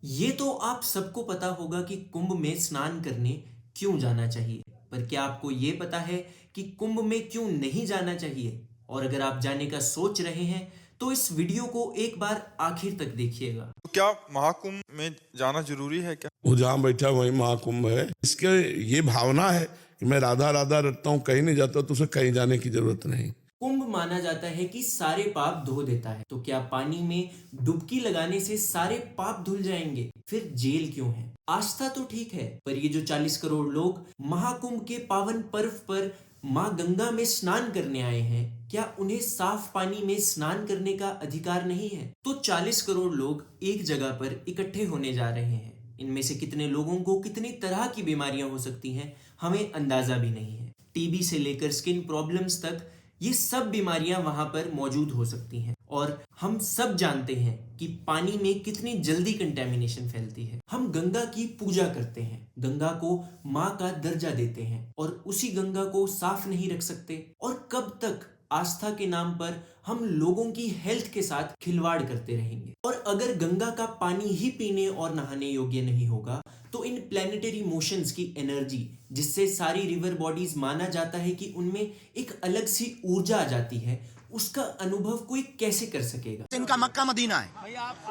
ये तो आप सबको पता होगा कि कुंभ में स्नान करने क्यों जाना चाहिए। पर क्या आपको ये पता है कि कुंभ में क्यों नहीं जाना चाहिए? और अगर आप जाने का सोच रहे हैं तो इस वीडियो को एक बार आखिर तक देखिएगा। तो क्या महाकुंभ में जाना जरूरी है क्या? वो जहाँ बैठा वही महाकुंभ है। इसके ये भावना है कि मैं राधा राधा रटता हूँ, कहीं नहीं जाता, तो उसे कहीं जाने की जरूरत नहीं। कुंभ माना जाता है कि सारे पाप धो देता है, तो क्या पानी में डुबकी लगाने से सारे पाप धुल जाएंगे? फिर जेल क्यों है? आस्था तो ठीक है, पर ये जो 40 करोड़ लोग महाकुंभ के पावन पर्व पर माँ गंगा में स्नान करने आए हैं, क्या उन्हें साफ पानी में स्नान करने का अधिकार नहीं है? तो 40 करोड़ लोग एक जगह पर इकट्ठे होने जा रहे हैं। इनमें से कितने लोगों को कितनी तरह की बीमारियां हो सकती हैं, हमें अंदाजा भी नहीं है। टीबी से लेकर स्किन प्रॉब्लम्स तक ये सब बीमारियां वहां पर मौजूद हो सकती हैं। और हम सब जानते हैं कि पानी में कितनी जल्दी कंटेमिनेशन फैलती है। हम गंगा की पूजा करते हैं, गंगा को माँ का दर्जा देते हैं, और उसी गंगा को साफ नहीं रख सकते। और कब तक आस्था के नाम पर हम लोगों की हेल्थ के साथ खिलवाड़ करते रहेंगे? और अगर गंगा का पानी ही पीने और नहाने योग्य नहीं होगा, तो इन प्लैनेटरी मोशंस की एनर्जी, जिससे सारी रिवर बॉडीज माना जाता है कि उनमें एक अलग सी ऊर्जा आ जाती है, उसका अनुभव कोई कैसे कर सकेगा? इनका मक्का मदीना है,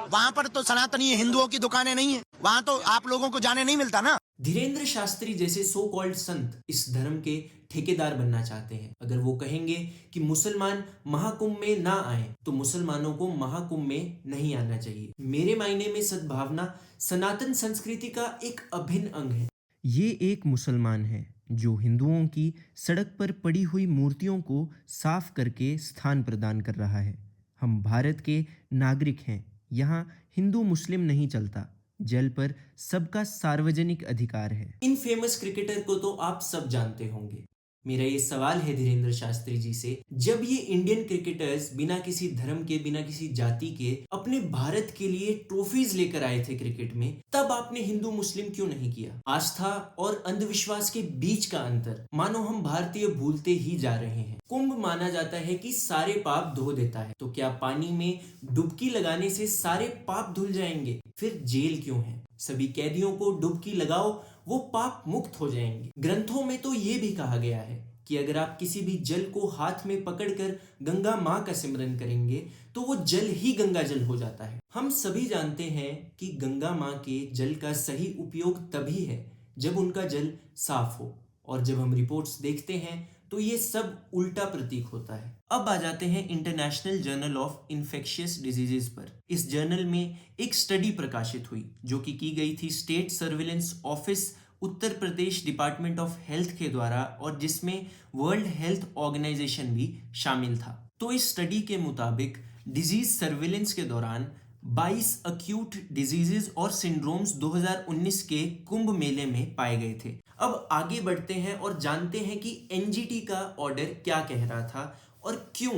वहाँ पर तो सनातनी हिंदुओं की दुकानें नहीं है, वहाँ तो आप लोगों को जाने नहीं मिलता ना। धीरेन्द्र शास्त्री जैसे सो कॉल्ड संत इस धर्म के ठेकेदार बनना चाहते हैं। अगर वो कहेंगे कि मुसलमान महाकुंभ में ना आए, तो मुसलमानों को महाकुंभ में नहीं आना चाहिए। मेरे मायने में सद्भावना सनातन संस्कृति का एक अभिन्न अंग है। ये एक मुसलमान है जो हिंदुओं की सड़क पर पड़ी हुई मूर्तियों को साफ करके स्थान प्रदान कर रहा है। हम भारत के नागरिक हैं, यहाँ हिंदू मुस्लिम नहीं चलता। जल पर सबका सार्वजनिक अधिकार है। इन फेमस क्रिकेटर को तो आप सब जानते होंगे। मेरा ये सवाल है धीरेन्द्र शास्त्री जी से, जब ये इंडियन क्रिकेटर्स बिना किसी धर्म के, बिना किसी जाति के अपने भारत के लिए ट्रॉफीज लेकर आए थे क्रिकेट में, तब आपने हिंदू मुस्लिम क्यों नहीं किया? आस्था और अंधविश्वास के बीच का अंतर मानो हम भारतीय भूलते ही जा रहे हैं। कुंभ माना जाता है कि सारे पाप धो देता है, तो क्या पानी में डुबकी लगाने से सारे पाप धुल जाएंगे? फिर जेल क्यों है? सभी कैदियों को डुबकी लगाओ, वो पाप मुक्त हो जाएंगे। ग्रंथों में तो ये भी कहा गया है कि अगर आप किसी भी जल को हाथ में पकड़कर गंगा माँ का सिमरन करेंगे, तो वो जल ही गंगा जल हो जाता है। हम सभी जानते हैं कि गंगा माँ के जल का सही उपयोग तभी है जब उनका जल साफ हो, और जब हम रिपोर्ट्स देखते हैं तो ये सब उल्टा प्रतीक होता है। अब आ जाते हैं international journal of infectious diseases पर। इस जर्नल में एक स्टडी प्रकाशित हुई जो कि की गई थी state surveillance office Uttar Pradesh department of health के द्वारा, और जिसमें वर्ल्ड हेल्थ ऑर्गेनाइजेशन भी शामिल था। तो इस स्टडी के मुताबिक डिजीज सर्विलेंस के दौरान 22 अक्यूट डिजीजेस और सिंड्रोम्स 2019 के कुंभ मेले में पाए गए थे। अब आगे बढ़ते हैं और जानते हैं कि एनजीटी का ऑर्डर क्या कह रहा था और क्यों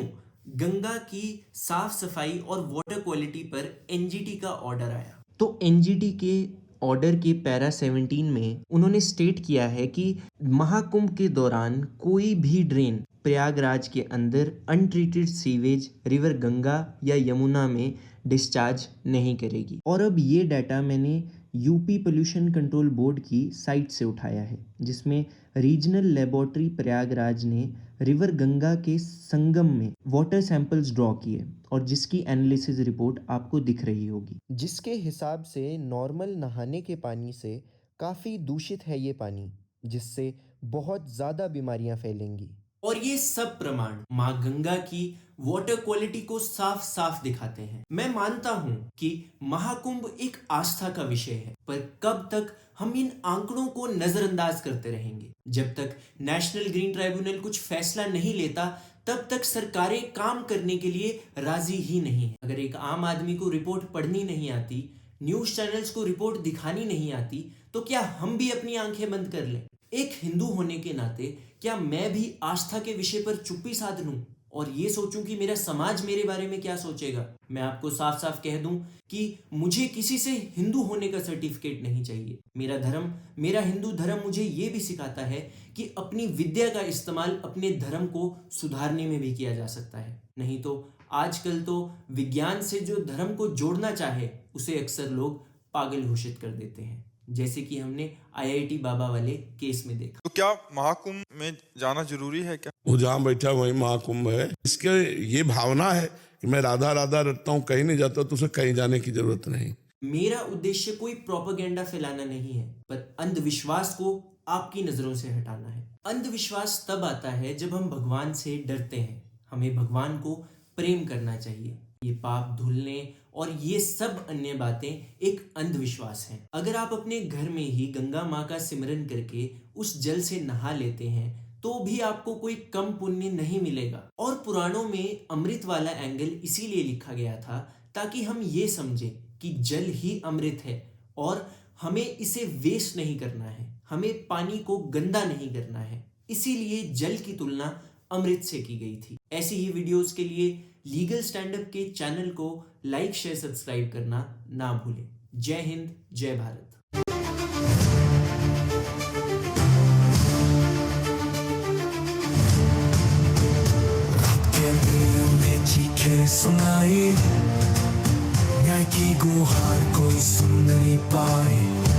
गंगा की साफ सफाई और वाटर क्वालिटी पर एनजीटी का ऑर्डर आया। तो एनजीटी के ऑर्डर के पैरा 17 में उन्होंने स्टेट किया है कि महाकुंभ के दौरान कोई भी ड्रेन प्रयागराज के अंदर अनट्रीटेड सीवेज रिवर गंगा या यमुना में डिस्चार्ज नहीं करेगी। और अब ये डाटा मैंने यूपी पोल्यूशन कंट्रोल बोर्ड की साइट से उठाया है, जिसमें रीजनल लेबोरेटरी प्रयागराज ने रिवर गंगा के संगम में वाटर सैंपल्स ड्रॉ किए, और जिसकी एनालिसिस रिपोर्ट आपको दिख रही होगी, जिसके हिसाब से नॉर्मल नहाने के पानी से काफ़ी दूषित है ये पानी, जिससे बहुत ज़्यादा बीमारियां फैलेंगी। और ये सब प्रमाण माँ गंगा की वाटर क्वालिटी को साफ साफ दिखाते हैं। मैं मानता हूँ कि महाकुंभ एक आस्था का विषय है, पर कब तक हम इन आंकड़ों को नजरअंदाज करते रहेंगे? जब तक नेशनल ग्रीन ट्राइब्यूनल कुछ फैसला नहीं लेता, तब तक सरकारें काम करने के लिए राजी ही नहीं है। अगर एक आम आदमी को रिपोर्ट पढ़नी नहीं आती, न्यूज चैनल्स को रिपोर्ट दिखानी नहीं आती, तो क्या हम भी अपनी आंखें बंद कर लें? एक हिंदू होने के नाते क्या मैं भी आस्था के विषय पर चुप्पी साध लूं और ये सोचूं कि मेरा समाज मेरे बारे में क्या सोचेगा? मैं आपको साफ साफ कह दूं कि मुझे किसी से हिंदू होने का सर्टिफिकेट नहीं चाहिए। मेरा धर्म, मेरा हिंदू धर्म मुझे ये भी सिखाता है कि अपनी विद्या का इस्तेमाल अपने धर्म को सुधारने में भी किया जा सकता है। नहीं तो आजकल तो विज्ञान से जो धर्म को जोड़ना चाहे, उसे अक्सर लोग पागल घोषित कर देते हैं, जैसे कि हमने IIT बाबा वाले केस में देखा। तो क्या महाकुंभ में जाना जरूरी है क्या? वो जहाँ बैठा वही महाकुंभ है। इसके ये भावना है कि मैं राधा राधा रटता हूँ, कहीं नहीं जाता, तो उसे कहीं जाने की जरूरत नहीं। मेरा उद्देश्य कोई प्रोपेगेंडा फैलाना नहीं है, पर अंधविश्वास को आपकी नजरों से हटाना है। अंधविश्वास तब आता है जब हम भगवान से डरते हैं। हमें भगवान को प्रेम करना चाहिए। ये पाप धुलने और ये सब अन्य बातें एक अंधविश्वास हैं। अगर आप अपने घर में ही गंगा माँ का सिमरन करके उस जल से नहा लेते हैं तो भी आपको कोई कम पुण्य नहीं मिलेगा। और पुराणों में अमृत वाला एंगल इसीलिए लिखा गया था ताकि हम ये समझें कि जल ही अमृत है और हमें इसे वेस्ट नहीं करना है, हमें पानी को गंदा नहीं करना है। इसीलिए जल की तुलना अमृत से की गई थी। ऐसी ही वीडियोस के लिए लीगल स्टैंड अप के चैनल को लाइक शेयर सब्सक्राइब करना ना भूलें। जय हिंद, जय भारत। सुनाई की गुहार कोई सुन नहीं पाए।